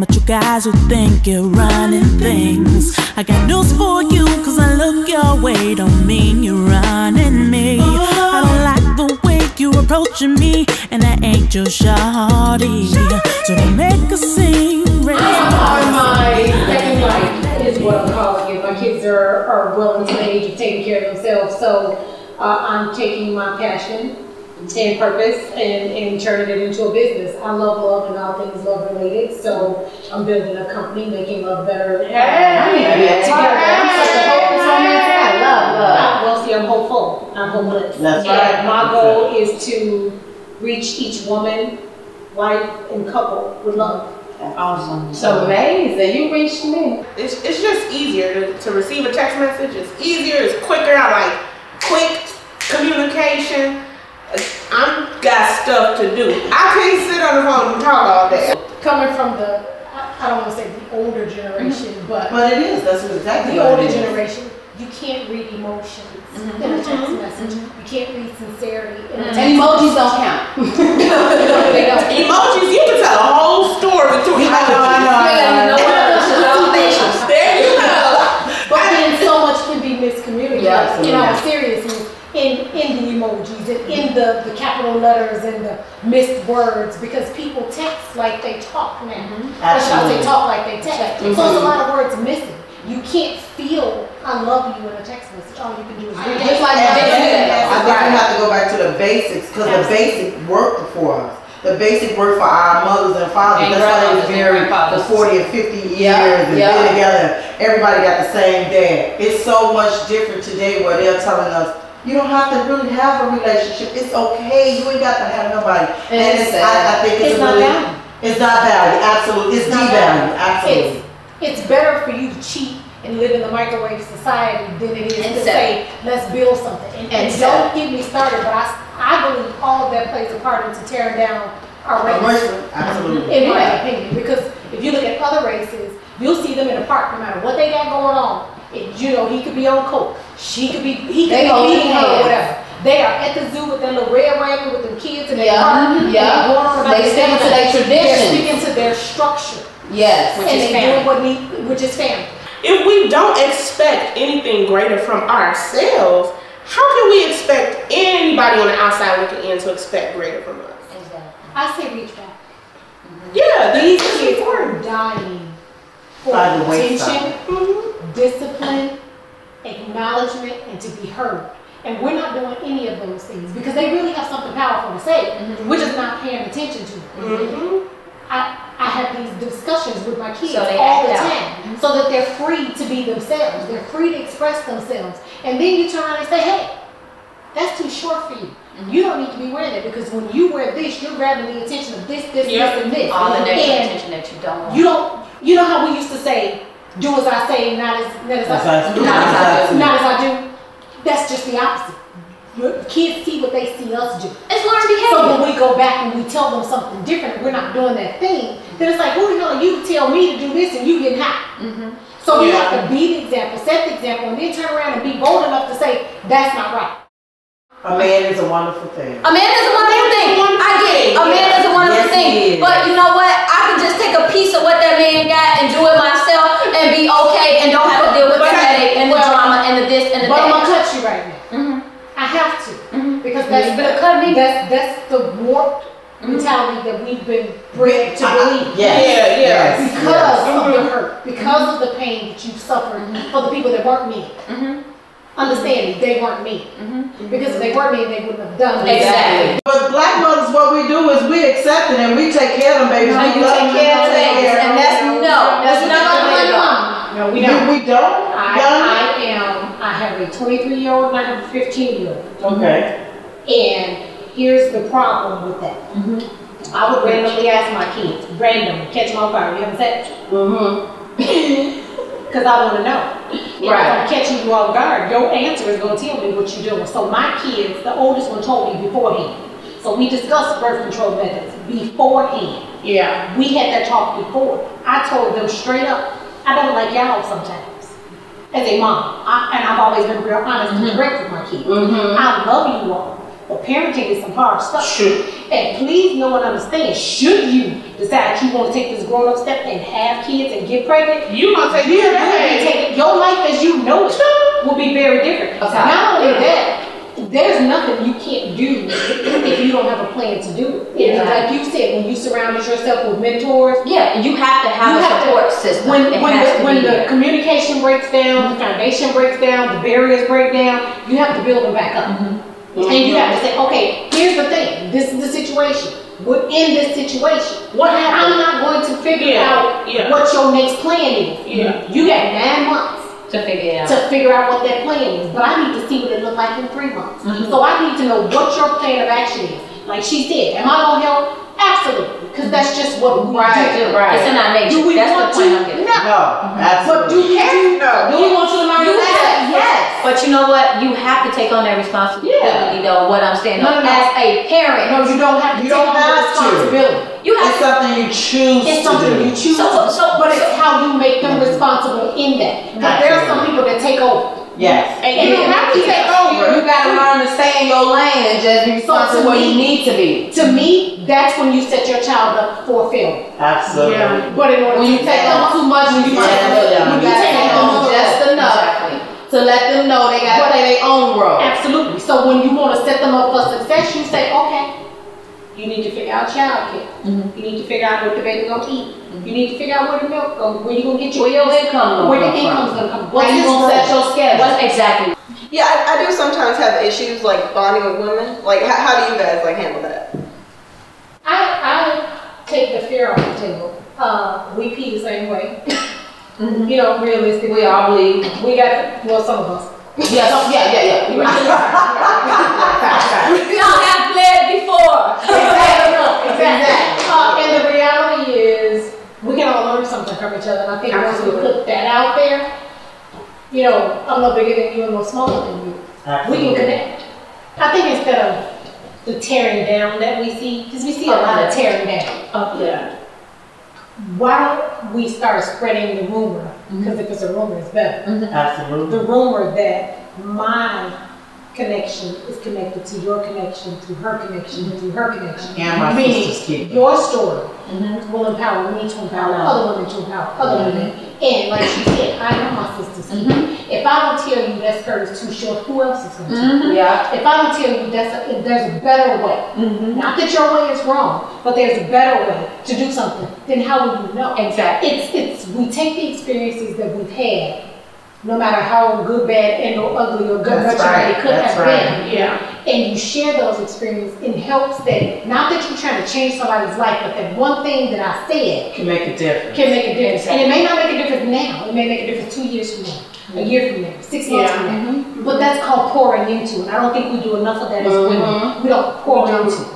but you guys who think you're running things, I got news for you, cause I look your way don't mean you're running me. I don't like the way you approaching me, and I ain't your shawty, so don't make a scene. My second life is what I'm calling it. My kids are well into the age of taking care of themselves, so I'm taking my passion and purpose and turning it into a business. I love love and all things love related, so I'm building a company making love better. Well, see, I'm hopeful. I'm hopeless. That's right. My goal is to reach each woman, wife, and couple with love. That's awesome. So amazing. You reached me. It's just easier to receive a text message. It's easier. It's quicker. I like quick communication. I'm got stuff to do. I can't sit on the phone and talk all day. Coming from the, I don't want to say the older generation, but it is. That's exactly the what older it is. generation. You can't read emotions in a text message. You can't read sincerity in a text And emojis don't count. They don't. Emojis, you can tell a whole story through emojis. There you go. But then so much can be miscommunicated. Yeah, You know, seriously, in the emojis and in the capital letters and the missed words, because people text like they talk now. Or should I say talk like they text? So there's a lot of words missing. You can't feel I love you in a text message. All you can do is read it. Just like I think we have to go back to the basics, because the basic worked for us. The basic worked for our mothers and fathers. And That's why they was married for 40 and 50 years and been together. Everybody got the same dad. It's so much different today where they're telling us, you don't have to really have a relationship. It's okay. You ain't got to have nobody. And I think it's not value. It's not value. Absolutely. It's devalued. Absolutely. It's better for you to cheat and live in the microwave society than it is to say, let's build something. And don't get me started, but I believe all of that plays a part into tearing down our race. Absolutely. In my opinion, because if you look at other races, you'll see them in the park, no matter what they got going on. You know, he could be on coke, he could be beating her or whatever. They are at the zoo with their little red wagon with their kids and their park. They stick to their traditions. They're sticking to their structure. Yes, which is family. If we don't expect anything greater from ourselves, how can we expect anybody on the outside looking in to expect greater from us? I say reach back. Yeah, These kids are dying for attention, discipline, acknowledgement, and to be heard. And we're not doing any of those things because they really have something powerful to say. We're just not paying attention to it. I have these discussions with my kids all the time so that they're free to be themselves. They're free to express themselves. And then you turn around and say, hey, that's too short for you. You don't need to be wearing it because when you wear this, you're grabbing the attention of this, this, and this. All the negative attention that you don't want. You know how we used to say, do as I say, not as I do? That's just the opposite. Kids see what they see us do. It's learned behavior. So when we go back and we tell them something different, we're not doing that thing, then it's like, who the hell are you to tell me to do this and you getting hot? So we have to be the example, set the example, and then turn around and be bold enough to say, that's not right. A man is a wonderful thing. A man is a wonderful thing. I get it. A man is a wonderful thing. But you know what? I can just take a piece of what that man got and do it myself and be okay and don't have to deal with the headache and the drama and the this and the that. But I'm going to cut you right now. I have to. Because that's the warped mentality that we've been bred to believe. Because of the hurt, because of the pain that you've suffered for the people that weren't me. Understanding they weren't me. Because if they weren't me, they wouldn't have done it. Exactly. But black mothers, what we do is we accept it and we take care of them, babies. We take care of them, babies. And that's not the way to go. No, we don't. We don't? I have a 23-year-old and I have a 15-year-old. Okay. And here's the problem with that. I would randomly ask my kids, catch them on fire, you having sex? Because I want to know. If I'm catching you off guard, your answer is going to tell me what you're doing. So my kids, the oldest one told me beforehand. So we discussed birth control methods beforehand. Yeah. We had that talk before. I told them straight up, I don't like y'all sometimes. As a mom, and I've always been real honest and direct with my kids. I love you all, but parenting is some hard stuff. And please know and understand, should you decide you want to take this grown-up step and have kids and get pregnant, You gonna take care of that. your life as you know it will be very different. Okay. Not only that, there's nothing you can't do if you don't have a plan to do it. Yeah. Like you said, when you surrounded yourself with mentors, Yeah, you have to have a support system. when When the communication breaks down, the foundation breaks down, the barriers break down, you have to build them back up. And you have to say, okay, here's the thing. This is the situation. Within this situation, What happened? I'm not going to figure Yeah, out yeah. what your next plan is. Yeah. You got 9 months to figure it out. to figure out what that plan is, but I need to see what it look like in 3 months. So I need to know what your plan of action is. Like she said, am I gonna help? Absolutely, because that's just what we do. Right. It's in our nature. Do we That's want the point I'm to? getting. No. No, absolutely. But do we want you to learn You that? have- Yes. But you know what? You have to take on that responsibility, though. What I'm saying, No, no, no. as a parent, No, you don't have to You take don't on the have to. responsibility. you have It's to. something you choose It's to something do. you choose, but it's how you make them responsible in that. Because there are some people that take over. Yes. And you don't have to take over. You gotta learn to stay in your lane and just be responsible where you need to be. To me, that's when you set your child up for failure. Absolutely. Yeah. But in order When you to take on too much you responsibility, take- you you gotta take take on on just enough Exactly. to let them know they gotta play their own role. Absolutely. So when you want to set them up for success, you say, okay, you need to figure out childcare. You need to figure out what the baby gonna eat. You need to figure out where the milk goes, where you gonna get your Where your income where the gonna come income's from. gonna come. How you gonna set your schedule? What exactly? Yeah, I do sometimes have issues like bonding with women. Like, how do you guys like handle that? I take the fear off the table. We pee the same way. You know, realistically. We all bleed. We got, well, some of us. Yeah. You're right. Y'all have bled before. Exactly. And the reality is, we can all learn something from each other. And I think once we put that out there, you know, I'm no bigger than you and no smaller than you. We can connect. I think instead of the tearing down that we see, because we see a lot of tearing down. Yeah. Why don't we start spreading the rumor? Because if it's a rumor, it's better. Absolutely. The rumor that my connection is connected to your connection, to her connection, to her connection. And my Meaning, sister's kid. your story will empower me to empower other women to empower other women. And like she said, I know my sister's kid. If I don't tell you that skirt is too short, who else is going to tell you? Yeah. If I don't tell you there's a better way, not that your way is wrong, but there's a better way to do something, then how will you know? Exactly. It's we take the experiences that we've had, no matter how good, bad, and or ugly or good That's nurturing right. they could That's have right. been, Yeah. and you share those experiences in hopes that, not that you're trying to change somebody's life, but that one thing that I said Can make a difference. can make a difference. And it may not make a difference now, it may make a difference 2 years from now, a year from now, 6 months from now. But that's called pouring into it. I don't think we do enough of that as women. We don't pour into it.